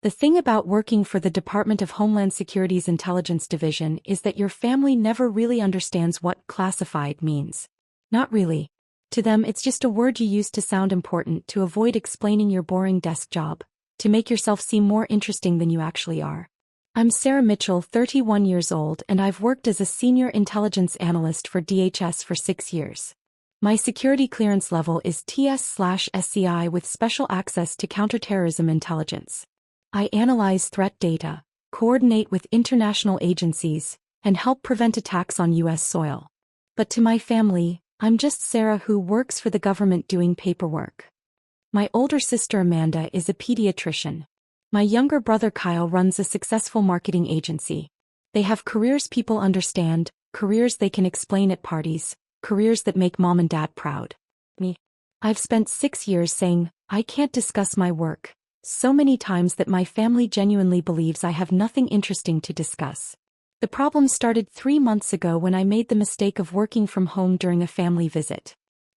The thing about working for the Department of Homeland Security's Intelligence Division is that your family never really understands what classified means. Not really. To them, it's just a word you use to sound important, to avoid explaining your boring desk job, to make yourself seem more interesting than you actually are. I'm Sarah Mitchell, 31 years old, and I've worked as a senior intelligence analyst for DHS for 6 years. My security clearance level is TS/SCI with special access to counterterrorism intelligence. I analyze threat data, coordinate with international agencies, and help prevent attacks on U.S. soil. But to my family, I'm just Sarah who works for the government doing paperwork. My older sister Amanda is a pediatrician. My younger brother Kyle runs a successful marketing agency. They have careers people understand, careers they can explain at parties, careers that make mom and dad proud. Me. I've spent 6 years saying, I can't discuss my work, so many times that my family genuinely believes I have nothing interesting to discuss. The problem started 3 months ago when I made the mistake of working from home during a family visit.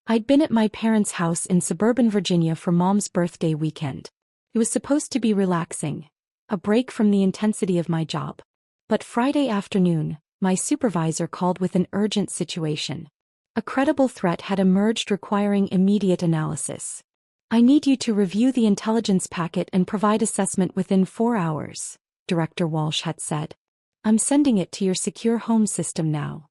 I'd been at my parents' house in suburban Virginia for Mom's birthday weekend. It was supposed to be relaxing, a break from the intensity of my job. But Friday afternoon, my supervisor called with an urgent situation. A credible threat had emerged requiring immediate analysis. I need you to review the intelligence packet and provide assessment within 4 hours, Director Walsh had said. I'm sending it to your secure home system now.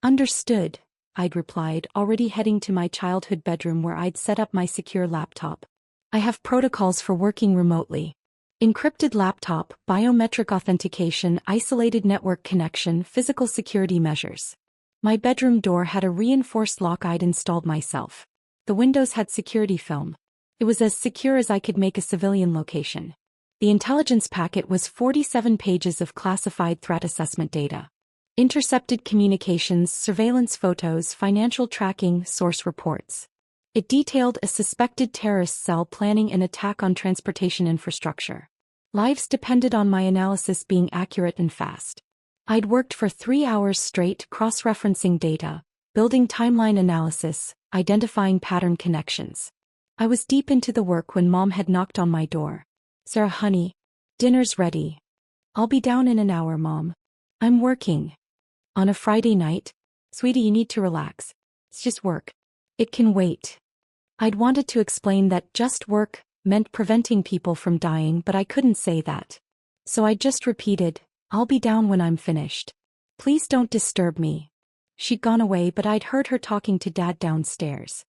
Understood, I'd replied, already heading to my childhood bedroom where I'd set up my secure laptop. I have protocols for working remotely. Encrypted laptop, biometric authentication, isolated network connection, physical security measures. My bedroom door had a reinforced lock I'd installed myself. The windows had security film. It was as secure as I could make a civilian location. The intelligence packet was 47 pages of classified threat assessment data. Intercepted communications, surveillance photos, financial tracking, source reports. It detailed a suspected terrorist cell planning an attack on transportation infrastructure. Lives depended on my analysis being accurate and fast. I'd worked for 3 hours straight cross-referencing data, building timeline analysis, identifying pattern connections. I was deep into the work when Mom had knocked on my door. Sarah, honey, dinner's ready. I'll be down in an hour, Mom. I'm working. On a Friday night? Sweetie, you need to relax. It's just work. It can wait. I'd wanted to explain that just work meant preventing people from dying, but I couldn't say that. So I just repeated, I'll be down when I'm finished. Please don't disturb me. She'd gone away, but I'd heard her talking to Dad downstairs.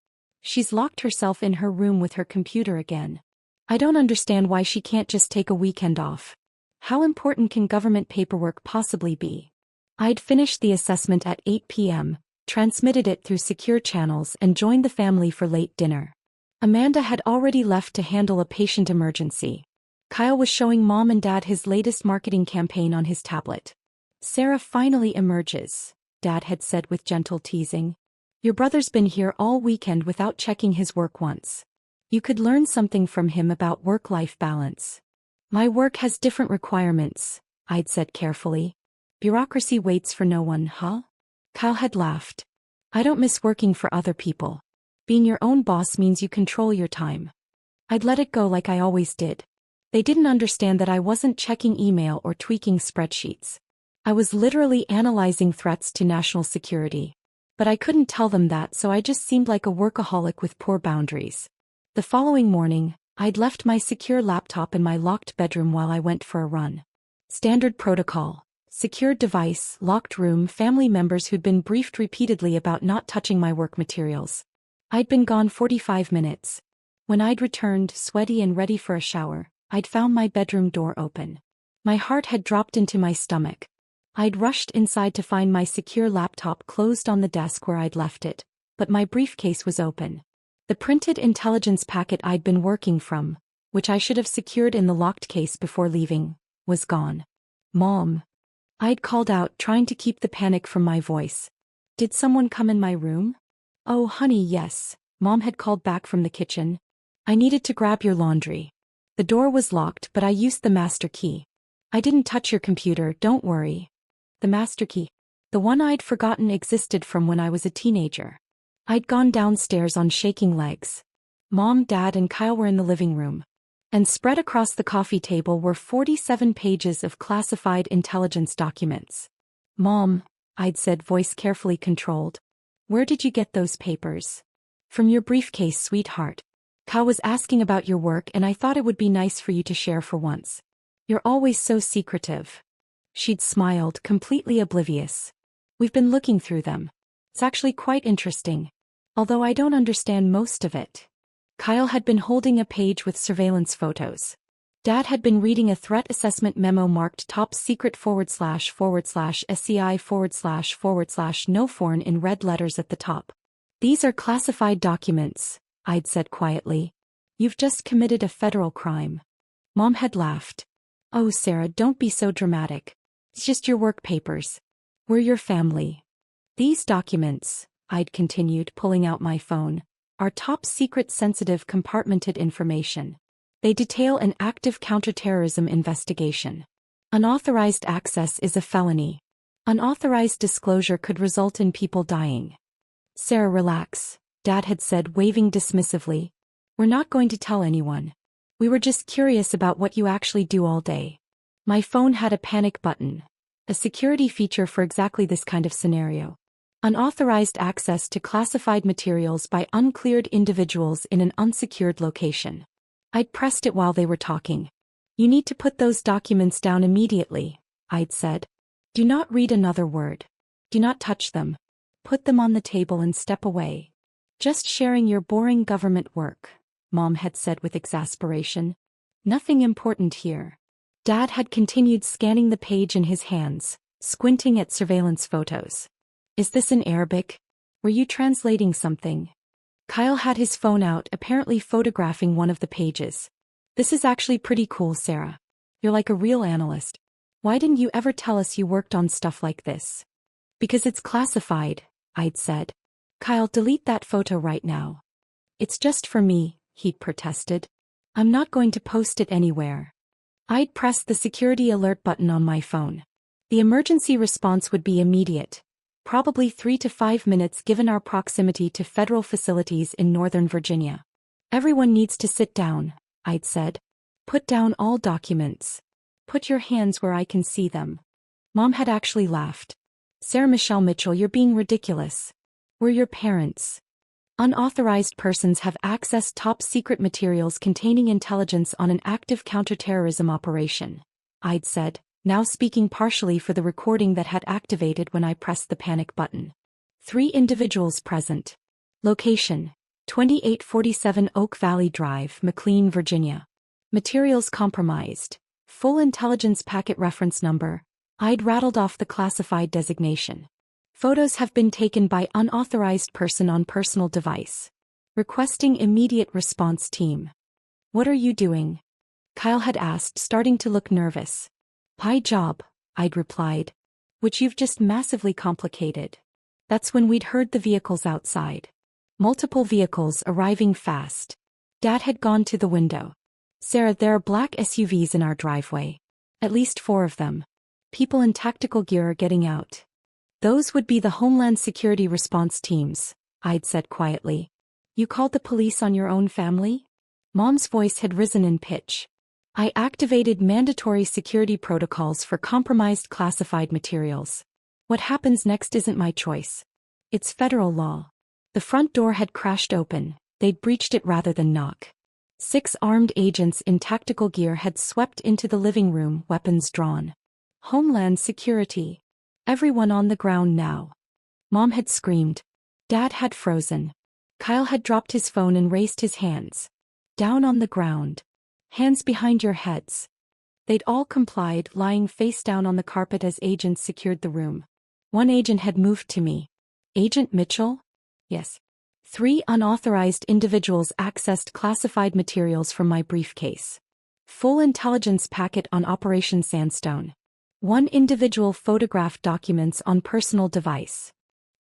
She's locked herself in her room with her computer again. I don't understand why she can't just take a weekend off. How important can government paperwork possibly be? I'd finished the assessment at 8 p.m., transmitted it through secure channels, and joined the family for late dinner. Amanda had already left to handle a patient emergency. Kyle was showing Mom and Dad his latest marketing campaign on his tablet. Sarah finally emerges, Dad had said with gentle teasing. Your brother's been here all weekend without checking his work once. You could learn something from him about work-life balance. My work has different requirements, I'd said carefully. Bureaucracy waits for no one, huh? Kyle had laughed. I don't miss working for other people. Being your own boss means you control your time. I'd let it go like I always did. They didn't understand that I wasn't checking email or tweaking spreadsheets. I was literally analyzing threats to national security. But I couldn't tell them that, so I just seemed like a workaholic with poor boundaries. The following morning, I'd left my secure laptop in my locked bedroom while I went for a run. Standard protocol. Secured device, locked room, family members who'd been briefed repeatedly about not touching my work materials. I'd been gone 45 minutes. When I'd returned, sweaty and ready for a shower, I'd found my bedroom door open. My heart had dropped into my stomach. I'd rushed inside to find my secure laptop closed on the desk where I'd left it, but my briefcase was open. The printed intelligence packet I'd been working from, which I should have secured in the locked case before leaving, was gone. Mom. I'd called out, trying to keep the panic from my voice. Did someone come in my room? Oh, honey, yes, Mom had called back from the kitchen. I needed to grab your laundry. The door was locked, but I used the master key. I didn't touch your computer, don't worry. The master key. The one I'd forgotten existed from when I was a teenager. I'd gone downstairs on shaking legs. Mom, Dad, and Kyle were in the living room. And spread across the coffee table were 47 pages of classified intelligence documents. "Mom," I'd said, voice carefully controlled. "Where did you get those papers?" "From your briefcase, sweetheart. Kyle was asking about your work and I thought it would be nice for you to share for once. You're always so secretive." She'd smiled, completely oblivious. "We've been looking through them. It's actually quite interesting. Although I don't understand most of it." Kyle had been holding a page with surveillance photos. Dad had been reading a threat assessment memo marked top secret //SCI//no foreign in red letters at the top. "These are classified documents," I'd said quietly. "You've just committed a federal crime." Mom had laughed. "Oh, Sarah, don't be so dramatic. It's just your work papers. We're your family." "These documents," I'd continued, pulling out my phone, "are top secret sensitive compartmented information. They detail an active counterterrorism investigation. Unauthorized access is a felony. Unauthorized disclosure could result in people dying." "Sarah, relax," Dad had said, waving dismissively. "We're not going to tell anyone. We were just curious about what you actually do all day." My phone had a panic button, a security feature for exactly this kind of scenario. Unauthorized access to classified materials by uncleared individuals in an unsecured location. I'd pressed it while they were talking. "You need to put those documents down immediately," I'd said. "Do not read another word. Do not touch them. Put them on the table and step away." "Just sharing your boring government work," Mom had said with exasperation. "Nothing important here." Dad had continued scanning the page in his hands, squinting at surveillance photos. "Is this in Arabic? Were you translating something?" Kyle had his phone out, apparently photographing one of the pages. "This is actually pretty cool, Sarah. You're like a real analyst. Why didn't you ever tell us you worked on stuff like this?" "Because it's classified," I'd said. "Kyle, delete that photo right now." "It's just for me," he'd protested. "I'm not going to post it anywhere." I'd pressed the security alert button on my phone. The emergency response would be immediate. Probably 3 to 5 minutes given our proximity to federal facilities in Northern Virginia. "Everyone needs to sit down," I'd said. "Put down all documents. Put your hands where I can see them." Mom had actually laughed. "Sarah Michelle Mitchell, you're being ridiculous. We're your parents. Unauthorized persons have accessed top secret materials containing intelligence on an active counterterrorism operation," I'd said, now speaking partially for the recording that had activated when I pressed the panic button. 3 individuals present. Location: 2847 Oak Valley Drive, McLean, Virginia. Materials compromised. Full intelligence packet reference number. I'd rattled off the classified designation. Photos have been taken by unauthorized person on personal device. Requesting immediate response team. "What are you doing?" Kyle had asked, starting to look nervous. "My job," I'd replied. "Which you've just massively complicated." That's when we'd heard the vehicles outside. Multiple vehicles arriving fast. Dad had gone to the window. "Sarah, there are black SUVs in our driveway. At least 4 of them. People in tactical gear are getting out." "Those would be the Homeland Security response teams," I'd said quietly. "You called the police on your own family?" Mom's voice had risen in pitch. "I activated mandatory security protocols for compromised classified materials. What happens next isn't my choice. It's federal law." The front door had crashed open. They'd breached it rather than knock. 6 armed agents in tactical gear had swept into the living room, weapons drawn. "Homeland Security. Everyone on the ground now." Mom had screamed. Dad had frozen. Kyle had dropped his phone and raised his hands. "Down on the ground. Hands behind your heads." They'd all complied, lying face down on the carpet as agents secured the room. One agent had moved to me. "Agent Mitchell?" "Yes." 3 unauthorized individuals accessed classified materials from my briefcase. Full intelligence packet on Operation Sandstone. 1 individual photographed documents on personal device.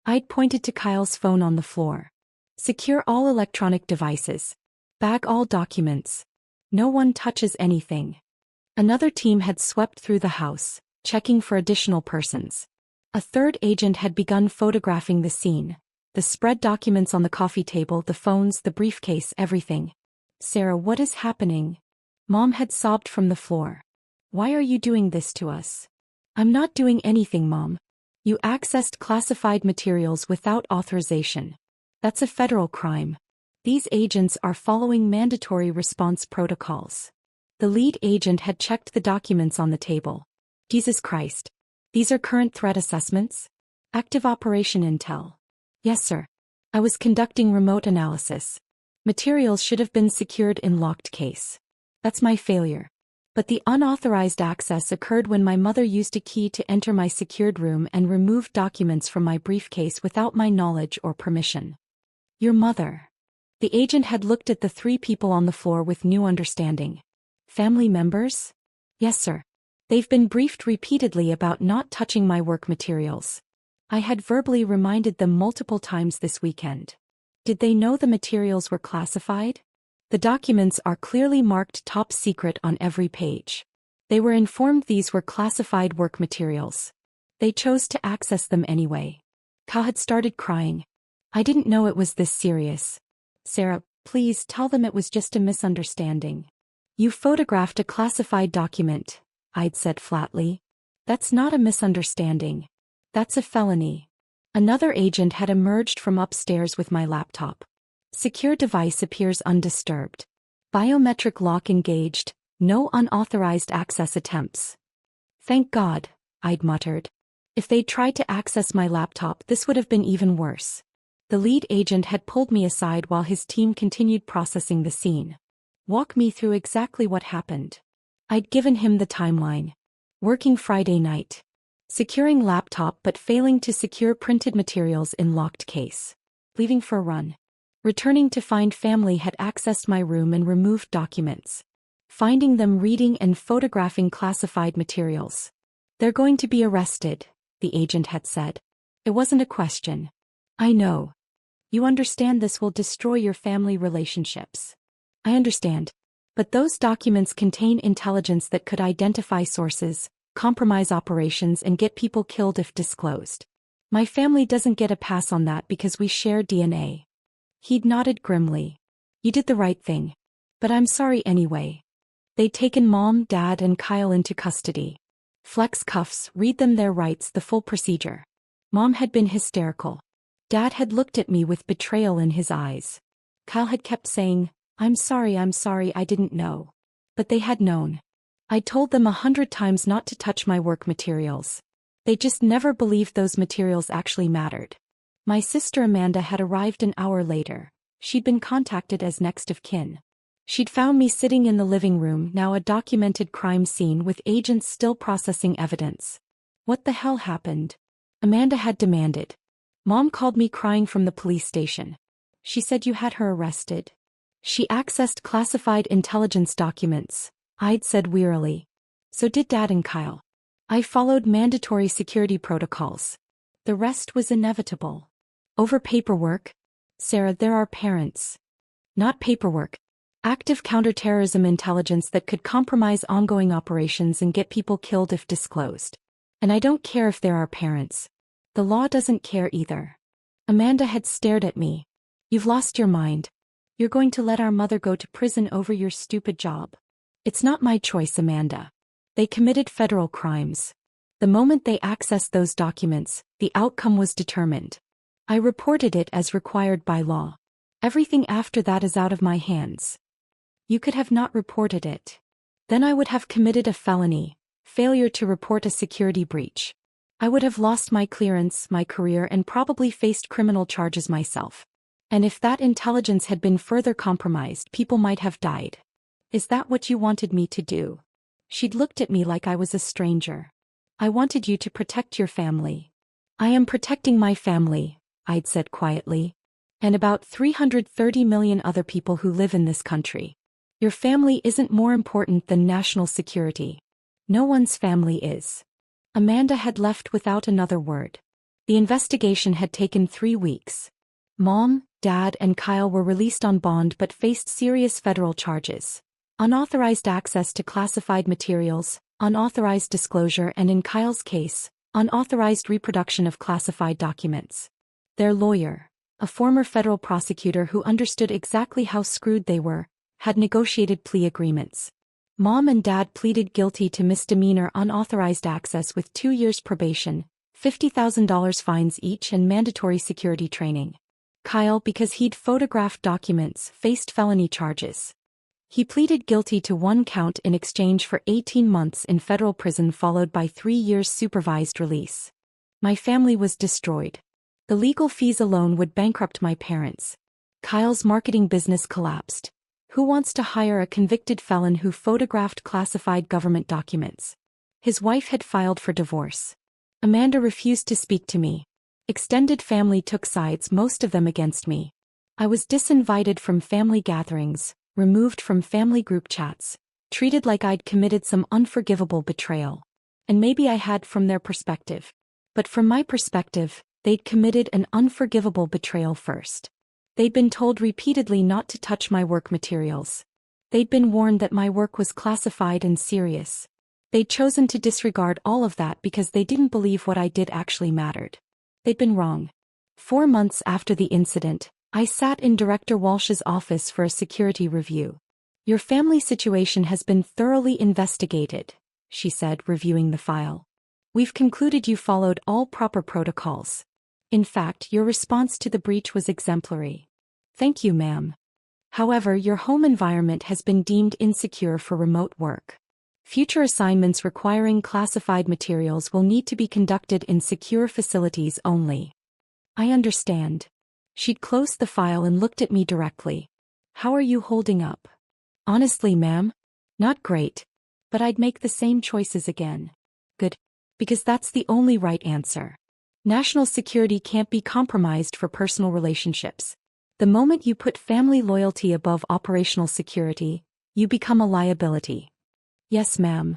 I'd pointed to Kyle's phone on the floor. "Secure all electronic devices. Bag all documents. No one touches anything." Another team had swept through the house, checking for additional persons. A 3rd agent had begun photographing the scene. The spread documents on the coffee table, the phones, the briefcase, everything. "Sarah, what is happening?" Mom had sobbed from the floor. Why are you doing this to us? I'm not doing anything, Mom. You accessed classified materials without authorization. That's a federal crime. These agents are following mandatory response protocols. The lead agent had checked the documents on the table. Jesus Christ. These are current threat assessments? Active operation intel. Yes, sir. I was conducting remote analysis. Materials should have been secured in locked case. That's my failure. But the unauthorized access occurred when my mother used a key to enter my secured room and removed documents from my briefcase without my knowledge or permission. Your mother. The agent had looked at the three people on the floor with new understanding. Family members? Yes, sir. They've been briefed repeatedly about not touching my work materials. I had verbally reminded them multiple times this weekend. Did they know the materials were classified? The documents are clearly marked top secret on every page. They were informed these were classified work materials. They chose to access them anyway. Ka had started crying. I didn't know it was this serious. Sarah, please tell them it was just a misunderstanding. You photographed a classified document, I'd said flatly. That's not a misunderstanding. That's a felony. Another agent had emerged from upstairs with my laptop. Secure device appears undisturbed. Biometric lock engaged, no unauthorized access attempts. Thank God, I'd muttered. If they'd tried to access my laptop, this would have been even worse. The lead agent had pulled me aside while his team continued processing the scene. Walk me through exactly what happened. I'd given him the timeline. Working Friday night. Securing laptop but failing to secure printed materials in locked case. Leaving for a run. Returning to find family had accessed my room and removed documents. Finding them reading and photographing classified materials. They're going to be arrested, the agent had said. It wasn't a question. I know. You understand this will destroy your family relationships. I understand. But those documents contain intelligence that could identify sources, compromise operations, and get people killed if disclosed. My family doesn't get a pass on that because we share DNA. He'd nodded grimly. You did the right thing. But I'm sorry anyway. They'd taken Mom, Dad, and Kyle into custody. Flex cuffs, read them their rights, the full procedure. Mom had been hysterical. Dad had looked at me with betrayal in his eyes. Kyle had kept saying, I'm sorry, I didn't know. But they had known. I told them 100 times not to touch my work materials. They just never believed those materials actually mattered. My sister Amanda had arrived an hour later. She'd been contacted as next of kin. She'd found me sitting in the living room, now a documented crime scene with agents still processing evidence. What the hell happened? Amanda had demanded. Mom called me crying from the police station. She said you had her arrested. She accessed classified intelligence documents, I'd said wearily. So did Dad and Kyle. I followed mandatory security protocols. The rest was inevitable. Over paperwork? Sarah, there are parents. Not paperwork. Active counterterrorism intelligence that could compromise ongoing operations and get people killed if disclosed. And I don't care if there are parents. The law doesn't care either. Amanda had stared at me. You've lost your mind. You're going to let our mother go to prison over your stupid job. It's not my choice, Amanda. They committed federal crimes. The moment they accessed those documents, the outcome was determined. I reported it as required by law. Everything after that is out of my hands. You could have not reported it. Then I would have committed a felony, failure to report a security breach. I would have lost my clearance, my career, and probably faced criminal charges myself. And if that intelligence had been further compromised, people might have died. Is that what you wanted me to do? She'd looked at me like I was a stranger. I wanted you to protect your family. I am protecting my family, I'd said quietly. And about 330 million other people who live in this country. Your family isn't more important than national security. No one's family is. Amanda had left without another word. The investigation had taken 3 weeks. Mom, Dad, and Kyle were released on bond but faced serious federal charges. Unauthorized access to classified materials, unauthorized disclosure, and in Kyle's case, unauthorized reproduction of classified documents. Their lawyer, a former federal prosecutor who understood exactly how screwed they were, had negotiated plea agreements. Mom and Dad pleaded guilty to misdemeanor unauthorized access with 2 years probation, $50,000 fines each and mandatory security training. Kyle, because he'd photographed documents, faced felony charges. He pleaded guilty to 1 count in exchange for 18 months in federal prison followed by 3 years supervised release. My family was destroyed. The legal fees alone would bankrupt my parents. Kyle's marketing business collapsed. Who wants to hire a convicted felon who photographed classified government documents? His wife had filed for divorce. Amanda refused to speak to me. Extended family took sides, most of them against me. I was disinvited from family gatherings, removed from family group chats, treated like I'd committed some unforgivable betrayal. And maybe I had from their perspective. But from my perspective, they'd committed an unforgivable betrayal first. They'd been told repeatedly not to touch my work materials. They'd been warned that my work was classified and serious. They'd chosen to disregard all of that because they didn't believe what I did actually mattered. They'd been wrong. 4 months after the incident, I sat in Director Walsh's office for a security review. "Your family situation has been thoroughly investigated," she said, reviewing the file. "We've concluded you followed all proper protocols. In fact, your response to the breach was exemplary." "Thank you, ma'am. However, your home environment has been deemed insecure for remote work. Future assignments requiring classified materials will need to be conducted in secure facilities only." "I understand." She'd closed the file and looked at me directly. "How are you holding up?" "Honestly, ma'am, not great. But I'd make the same choices again." "Good. Because that's the only right answer. National security can't be compromised for personal relationships. The moment you put family loyalty above operational security, you become a liability." "Yes, ma'am."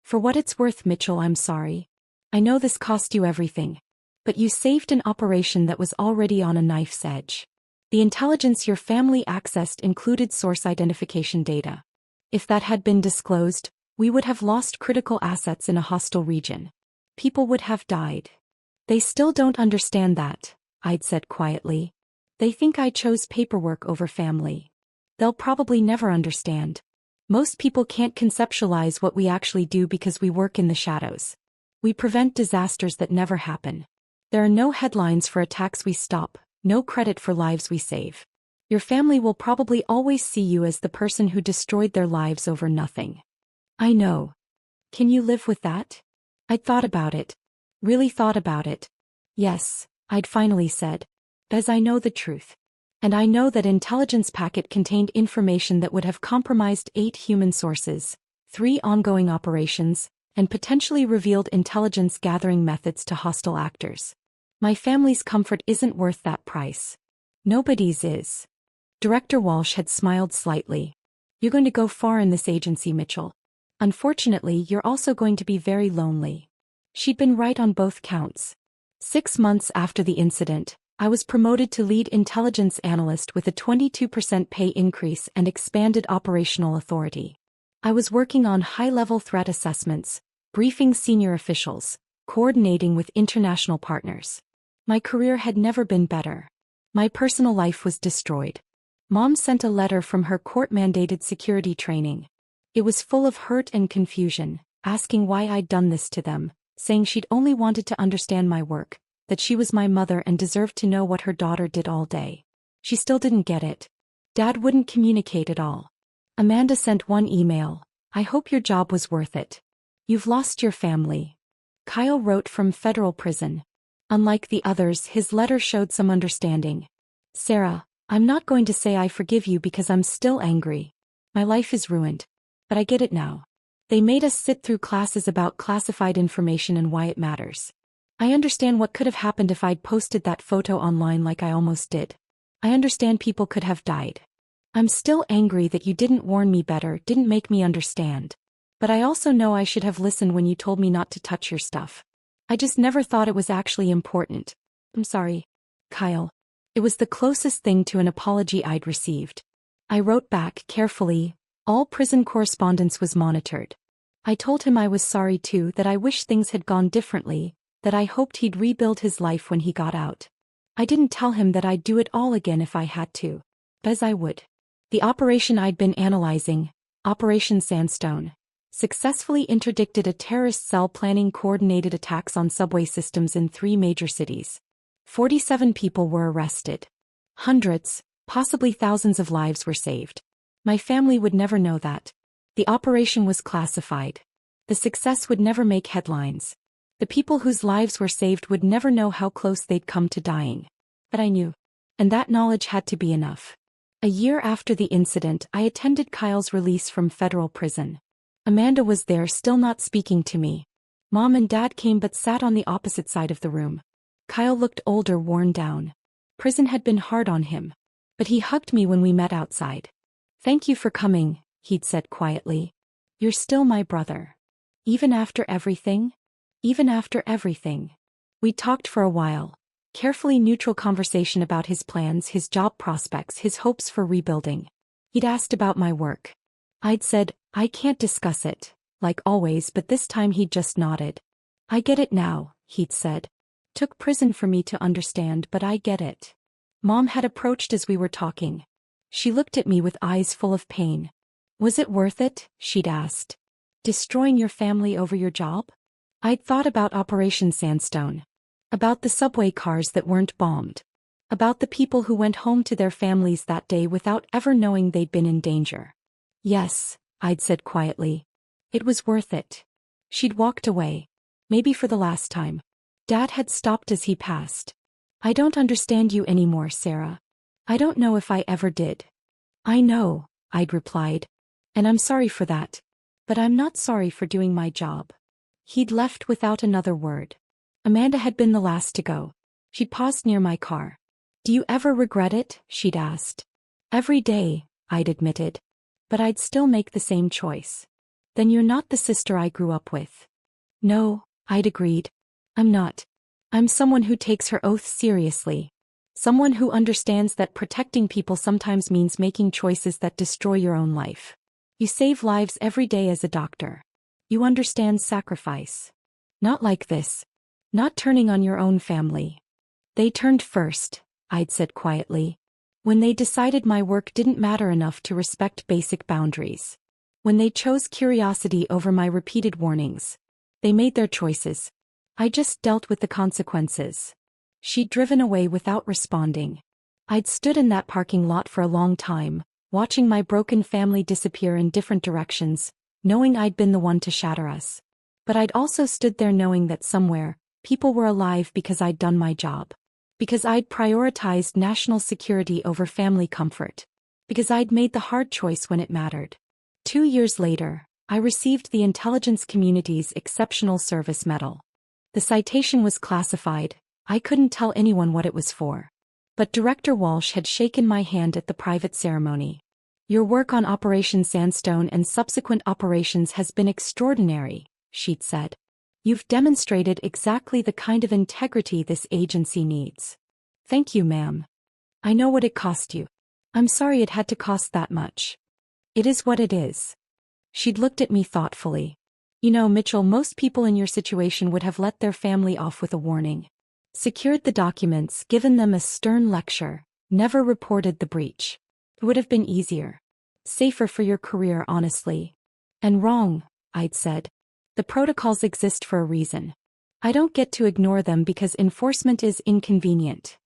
"For what it's worth, Mitchell, I'm sorry. I know this cost you everything. But you saved an operation that was already on a knife's edge. The intelligence your family accessed included source identification data. If that had been disclosed, we would have lost critical assets in a hostile region. People would have died." "They still don't understand that," I'd said quietly. "They think I chose paperwork over family. They'll probably never understand. Most people can't conceptualize what we actually do because we work in the shadows. We prevent disasters that never happen. There are no headlines for attacks we stop, no credit for lives we save. Your family will probably always see you as the person who destroyed their lives over nothing." "I know. Can you live with that?" I'd thought about it. Really thought about it. "Yes," I'd finally said. "As I know the truth. And I know that intelligence packet contained information that would have compromised 8 human sources, 3 ongoing operations, and potentially revealed intelligence gathering methods to hostile actors. My family's comfort isn't worth that price. Nobody's is." Director Walsh had smiled slightly. "You're going to go far in this agency, Mitchell. Unfortunately, you're also going to be very lonely." She'd been right on both counts. 6 months after the incident, I was promoted to lead intelligence analyst with a 22% pay increase and expanded operational authority. I was working on high-level threat assessments, briefing senior officials, coordinating with international partners. My career had never been better. My personal life was destroyed. Mom sent a letter from her court-mandated security training. It was full of hurt and confusion, asking why I'd done this to them, saying she'd only wanted to understand my work, that she was my mother and deserved to know what her daughter did all day. She still didn't get it. Dad wouldn't communicate at all. Amanda sent one email. "I hope your job was worth it. You've lost your family." Kyle wrote from federal prison. Unlike the others, his letter showed some understanding. "Sarah, I'm not going to say I forgive you because I'm still angry. My life is ruined. But I get it now. They made us sit through classes about classified information and why it matters. I understand what could have happened if I'd posted that photo online like I almost did. I understand people could have died. I'm still angry that you didn't warn me better, didn't make me understand. But I also know I should have listened when you told me not to touch your stuff. I just never thought it was actually important. I'm sorry, Kyle." It was the closest thing to an apology I'd received. I wrote back carefully. All prison correspondence was monitored. I told him I was sorry too, that I wish things had gone differently, that I hoped he'd rebuild his life when he got out. I didn't tell him that I'd do it all again if I had to. As I would. The operation I'd been analyzing, Operation Sandstone. Successfully interdicted a terrorist cell planning coordinated attacks on subway systems in 3 major cities. 47 people were arrested. Hundreds, possibly thousands of lives were saved. My family would never know that. The operation was classified. The success would never make headlines. The people whose lives were saved would never know how close they'd come to dying. But I knew. And that knowledge had to be enough. A year after the incident, I attended Kyle's release from federal prison. Amanda was there, still not speaking to me. Mom and Dad came but sat on the opposite side of the room. Kyle looked older, worn down. Prison had been hard on him. But he hugged me when we met outside. "Thank you for coming," he'd said quietly. "You're still my brother. Even after everything?" Even after everything. We talked for a while. Carefully neutral conversation about his plans, his job prospects, his hopes for rebuilding. He'd asked about my work. I'd said, "I can't discuss it," like always, but this time he'd just nodded. "I get it now," he'd said. "Took prison for me to understand, but I get it." Mom had approached as we were talking. She looked at me with eyes full of pain. "Was it worth it?" she'd asked. "Destroying your family over your job?" I'd thought about Operation Sandstone. About the subway cars that weren't bombed. About the people who went home to their families that day without ever knowing they'd been in danger. "Yes," I'd said quietly. "It was worth it." She'd walked away. Maybe for the last time. Dad had stopped as he passed. "I don't understand you anymore, Sarah. I don't know if I ever did." "I know," I'd replied. "And I'm sorry for that. But I'm not sorry for doing my job." He'd left without another word. Amanda had been the last to go. She'd paused near my car. "Do you ever regret it?" she'd asked. "Every day," I'd admitted. "But I'd still make the same choice." "Then you're not the sister I grew up with." "No," I'd agreed. "I'm not. I'm someone who takes her oath seriously. Someone who understands that protecting people sometimes means making choices that destroy your own life. You save lives every day as a doctor. You understand sacrifice. Not like this. Not turning on your own family." "They turned first," I'd said quietly. "When they decided my work didn't matter enough to respect basic boundaries. When they chose curiosity over my repeated warnings. They made their choices. I just dealt with the consequences." She'd driven away without responding. I'd stood in that parking lot for a long time, watching my broken family disappear in different directions, knowing I'd been the one to shatter us. But I'd also stood there knowing that somewhere, people were alive because I'd done my job. Because I'd prioritized national security over family comfort. Because I'd made the hard choice when it mattered. 2 years later, I received the intelligence community's Exceptional Service Medal. The citation was classified. I couldn't tell anyone what it was for. But Director Walsh had shaken my hand at the private ceremony. "Your work on Operation Sandstone and subsequent operations has been extraordinary," she'd said. "You've demonstrated exactly the kind of integrity this agency needs." "Thank you, ma'am. I know what it cost you. I'm sorry it had to cost that much." "It is what it is." She'd looked at me thoughtfully. "You know, Mitchell, most people in your situation would have let their family off with a warning. Secured the documents, given them a stern lecture, never reported the breach. It would have been easier. Safer for your career, honestly." "And wrong," I'd said. "The protocols exist for a reason. I don't get to ignore them because enforcement is inconvenient."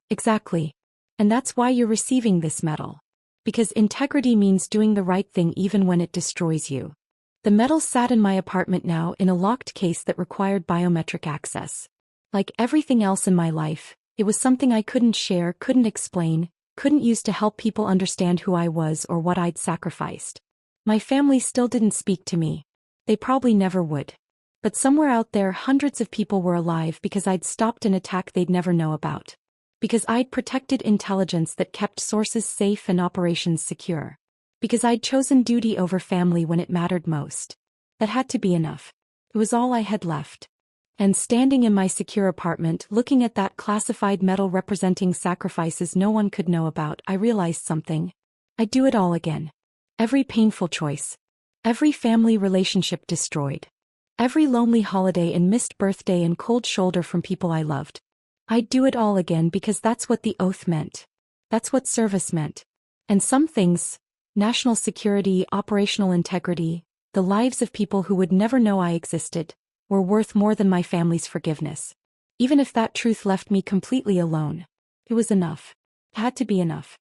"Exactly. And that's why you're receiving this medal. Because integrity means doing the right thing even when it destroys you." The medal sat in my apartment now in a locked case that required biometric access. Like everything else in my life, it was something I couldn't share, couldn't explain, couldn't use to help people understand who I was or what I'd sacrificed. My family still didn't speak to me. They probably never would. But somewhere out there hundreds of people were alive because I'd stopped an attack they'd never know about. Because I'd protected intelligence that kept sources safe and operations secure. Because I'd chosen duty over family when it mattered most. That had to be enough. It was all I had left. And standing in my secure apartment, looking at that classified medal representing sacrifices no one could know about, I realized something. I'd do it all again. Every painful choice. Every family relationship destroyed. Every lonely holiday and missed birthday and cold shoulder from people I loved. I'd do it all again because that's what the oath meant. That's what service meant. And some things, National security, operational integrity, the lives of people who would never know I existed, were worth more than my family's forgiveness. Even if that truth left me completely alone, it was enough. It had to be enough.